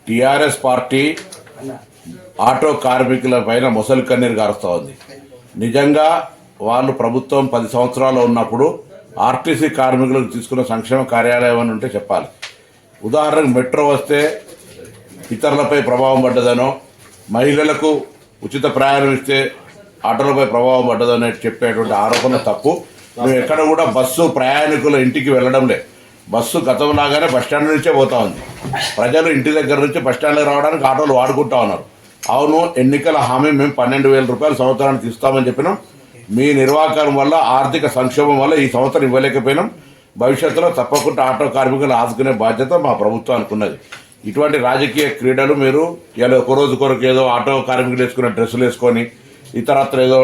TRS party auto కార్మికుల పైన మొసలి కన్నీరు గారుస్తూ ఉంది. నిజంగా వాళ్ళు ప్రభుత్వం 10 సంవత్సరాలు ఉన్నప్పుడు ఆర్టీసీ కార్మికులకు తీసుకున్న సంక్షేమ కార్యాలయం అని ఉంటే చెప్పాలి. ఉదాహరణకు మెట్రో వస్తే ఇతరులపై ప్రభావం పడ్డదనో, మహిళలకు ఉచిత ప్రయాణం ఇస్తే ఆటోలపై ప్రభావం పడ్డదనే చెప్పేటువంటి ఆరోపణ తప్పు. మేము ఎక్కడ కూడా బస్సు ప్రయాణికుల ఇంటికి వెళ్ళడం లేదు. బస్సు గతంలాగానే బస్టాండ్ నుంచే పోతా ఉంది. ప్రజలు ఇంటి దగ్గర నుంచి బస్టాండ్కి రావడానికి ఆటోలు వాడుకుంటా ఉన్నారు. అవును, ఎన్నికల హామీ మేము 12,000 రూపాయలు సంవత్సరానికి ఇస్తామని చెప్పినాం. మీ నిర్వాహకం వల్ల, ఆర్థిక సంక్షోభం వల్ల ఈ సంవత్సరం ఇవ్వలేకపోయినాం. భవిష్యత్తులో తప్పకుండా ఆటో కార్మికులు ఆదుకునే బాధ్యత మా ప్రభుత్వానికి ఉన్నది. ఇటువంటి రాజకీయ క్రీడలు మీరు ఇలా ఒకరోజు కొరకు ఏదో ఆటో కార్మికులు వేసుకునే డ్రెస్సులు వేసుకొని ఇతరత్ర ఏదో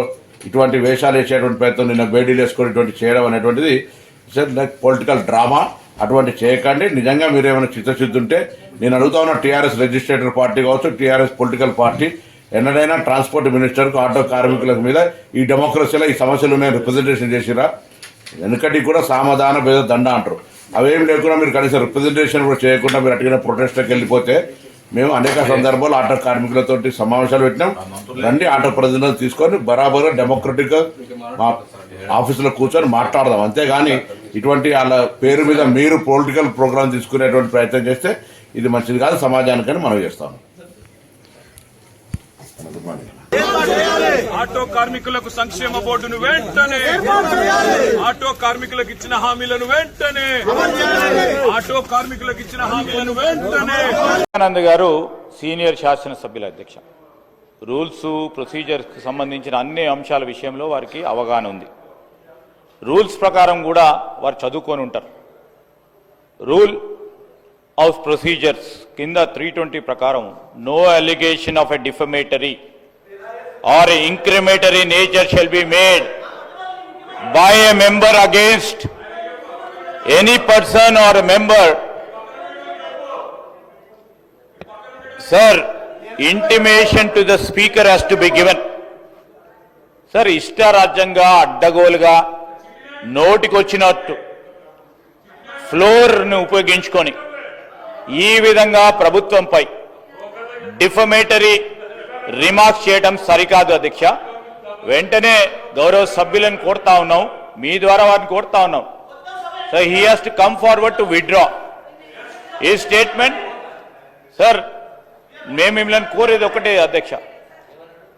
ఇటువంటి వేషాలు వేసేటువంటి ప్రయత్నం, నిన్న బేడీలు వేసుకొని ఇటువంటి చేయడం అనేటువంటిది లైక్ పొలిటికల్ డ్రామా. అటువంటి చేయకండి. నిజంగా మీరు ఏమైనా చిత్తశుద్ధి ఉంటే నేను అడుగుతా ఉన్న టీఆర్ఎస్ లెజిస్లేటర్ పార్టీ కావచ్చు, టీఆర్ఎస్ పొలిటికల్ పార్టీ ఎన్నడైనా ట్రాన్స్పోర్ట్ మినిస్టర్కు ఆటో కార్మికుల మీద ఈ డెమోక్రసీలో ఈ సమస్యలు ఉన్నాయి రిప్రజెంటేషన్ చేసిరా? వెనుకటి కూడా సామధాన భేద దండ అంటారు. అవేం లేకుండా మీరు కనీసం రిప్రజెంటేషన్ కూడా చేయకుండా మీరు అటుగా ప్రొటెస్ట్కి వెళ్ళిపోతే మేము అనేక సందర్భాలు ఆటో కార్మికులతో సమావేశాలు పెట్టినాం. రండి, ఆటో ప్రతినిధులు తీసుకొని బరాబర్గా డెమోక్రటిక్గా మా ఆఫీసులో కూర్చొని మాట్లాడదాం. అంతేగాని ఇటువంటి వాళ్ళ పేరు మీద మీరు పొలిటికల్ ప్రోగ్రామ్ తీసుకునేటువంటి ప్రయత్నం చేస్తే ఇది మంచిది కాదు సమాజానికని మనం చేస్తాము. ఆటో కార్మికులకు సంక్షేమ బోర్డును వెంటనే, ఆటో కార్మికులకు ఇచ్చిన హామీలను వెంటనే, ఆటో కార్మికులకు ఇచ్చిన హామీలను వెంటనే. ఆనంద్ గారు సీనియర్ శాసనసభ్యుల అధ్యక్ష, రూల్స్ ప్రొసీజర్స్ కి సంబంధించిన అన్ని అంశాల విషయంలో వారికి అవగాహన ఉంది. రూల్స్ ప్రకారం కూడా వారు చదువుకొని ఉంటారు. రూల్ ఆఫ్ ప్రొసీజర్స్ కింద 320 ప్రకారం no allegation of a defamatory or incrementary nature shall be made by a member against any person or a member. Sir, intimation to the speaker has to be given. Sir, ఇష్టారాజ్యంగా అడ్డగోలుగా నోటికొచ్చినట్టు ఫ్లోర్ను ఉపయోగించుకొని ఈ విధంగా ప్రభుత్వంపై defamatory remarks చేయడం సరికాదు అధ్యక్ష. వెంటనే గౌరవ సభ్యులను కోరుతా ఉన్నాం, మీ ద్వారా వారిని కోరుతా ఉన్నాం. So he has to come forward to withdraw ఈ స్టేట్మెంట్. సార్, మేము మిమ్మల్ని కోరేది ఒకటే అధ్యక్ష,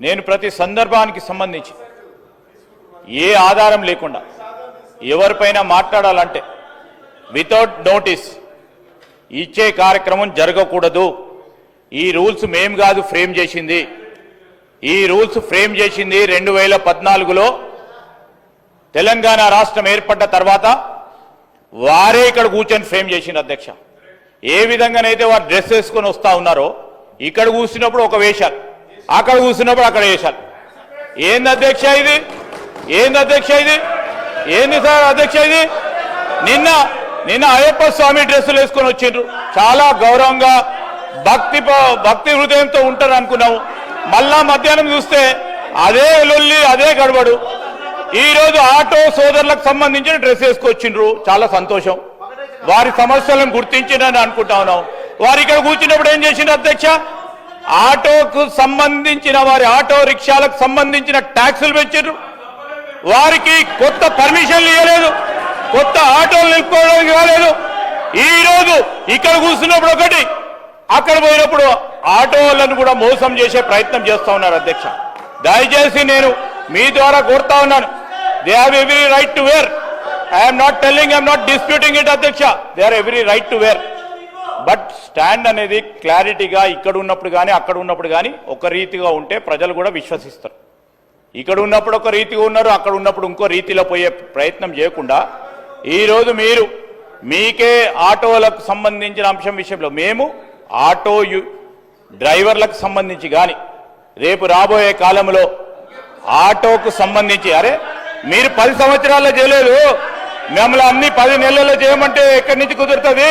నేను ప్రతి సందర్భానికి సంబంధించి ఏ ఆధారం లేకుండా ఎవరిపైన మాట్లాడాలంటే వితౌట్ నోటీస్ ఇచ్చే కార్యక్రమం జరగకూడదు. ఈ రూల్స్ మేము కాదు ఫ్రేమ్ చేసింది. ఈ రూల్స్ ఫ్రేమ్ చేసింది 2014లో తెలంగాణ రాష్ట్రం ఏర్పడ్డ తర్వాత వారే ఇక్కడ కూర్చొని ఫ్రేమ్ చేసింది అధ్యక్ష. ఏ విధంగానైతే వారు డ్రెస్ వేసుకొని వస్తూ ఉన్నారో ఇక్కడ కూర్చున్నప్పుడు ఒక వేషాలు, అక్కడ కూర్చున్నప్పుడు అక్కడ వేషాలు. ఏంది అధ్యక్ష ఇది? ఏంది అధ్యక్ష ఇది? ఏంది సార్ అధ్యక్ష ఇది? నిన్న అయ్యప్ప స్వామి డ్రెస్సులు వేసుకొని వచ్చిండ్రు. చాలా గౌరవంగా భక్తి హృదయంతో ఉంటారు అనుకున్నాము. మళ్ళా మధ్యాహ్నం చూస్తే అదే లొల్లి, అదే గడబడు. ఈ రోజు ఆటో సోదరులకు సంబంధించిన డ్రెస్ వేసుకొచ్చిండ్రు. చాలా సంతోషం. వారి సమస్యలను గుర్తించిందని అనుకుంటా ఉన్నాం. వారు ఇక్కడ కూర్చున్నప్పుడు ఏం చేసిండ్రు అధ్యక్ష? ఆటోకు సంబంధించిన వారి ఆటో రిక్షాలకు సంబంధించిన ట్యాక్సులు పెంచారు. వారికి కొత్త పర్మిషన్లు ఇవ్వలేదు, కొత్త ఆటోలు నిలుపుకోవడానికి ఇవ్వలేదు. ఈ రోజు ఇక్కడ కూర్చున్నప్పుడు ఒకటి, అక్కడ పోయినప్పుడు ఆటోలను కూడా మోసం చేసే ప్రయత్నం చేస్తా ఉన్నారు అధ్యక్ష. దయచేసి నేను మీ ద్వారా కోరుతా ఉన్నాను, they have every right to wear. I'm not telling, I'm not disputing it అధ్యక్ష. They are every right to wear. But stand అనేది క్లారిటీగా ఇక్కడ ఉన్నప్పుడు కానీ అక్కడ ఉన్నప్పుడు కానీ ఒక రీతిగా ఉంటే ప్రజలు కూడా విశ్వసిస్తారు. ఇక్కడ ఉన్నప్పుడు ఒక రీతిగా ఉన్నారు, అక్కడ ఉన్నప్పుడు ఇంకో రీతిలో పోయే ప్రయత్నం చేయకుండా ఈరోజు మీరు మీకే ఆటోలకు సంబంధించిన అంశం విషయంలో మేము ఆటో డ్రైవర్లకు సంబంధించి కానీ రేపు రాబోయే కాలంలో ఆటోకు సంబంధించి, అరే మీరు 10 సంవత్సరాల్లో చేయలేదు, మిమ్మల్ని అన్ని 10 నెలల్లో చేయమంటే ఎక్కడి నుంచి కుదురుతుంది?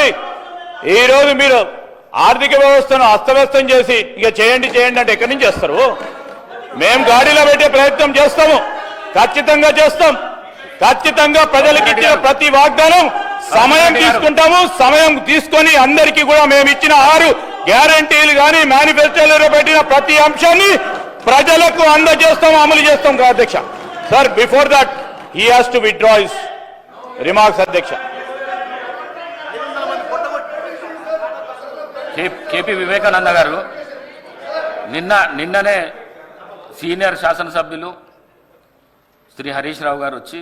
ఈరోజు మీరు ఆర్థిక వ్యవస్థను అస్తవ్యస్తం చేసి ఇక చేయండి అంటే ఎక్కడి నుంచి చేస్తారు? మేము గాడిలో పెట్టే ప్రయత్నం చేస్తాము, ఖచ్చితంగా చేస్తాం. ఖచ్చితంగా ప్రజలకు ఇచ్చిన ప్రతి వాగ్దానం సమయం తీసుకుంటాము. సమయం తీసుకొని అందరికీ కూడా మేము ఇచ్చిన 6 గ్యారంటీలు కానీ మేనిఫెస్టోలో పెట్టిన ప్రతి అంశాన్ని ప్రజలకు అందజేస్తాం, అమలు చేస్తాం కదా అధ్యక్ష. Sir before that he has to withdraw his remarks అధ్యక్ష. కేపీ వివేకానంద గారు నిన్ననే సీనియర్ శాసనసభ్యులు శ్రీ హరీష్ రావు గారు వచ్చి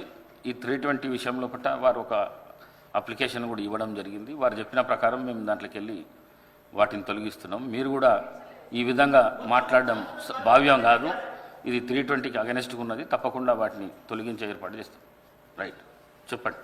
ఈ 320 విషయంలో పట్ల వారు ఒక అప్లికేషన్ కూడా ఇవ్వడం జరిగింది. వారు చెప్పిన ప్రకారం మేము దాంట్లోకి వెళ్ళి వాటిని తొలగిస్తున్నాం. మీరు కూడా ఈ విధంగా మాట్లాడడం భావ్యం కాదు. ఇది 320కి అగెనిస్ట్గా ఉన్నది. తప్పకుండా వాటిని తొలగించే ఏర్పాటు చేస్తాం. రైట్, చెప్పండి.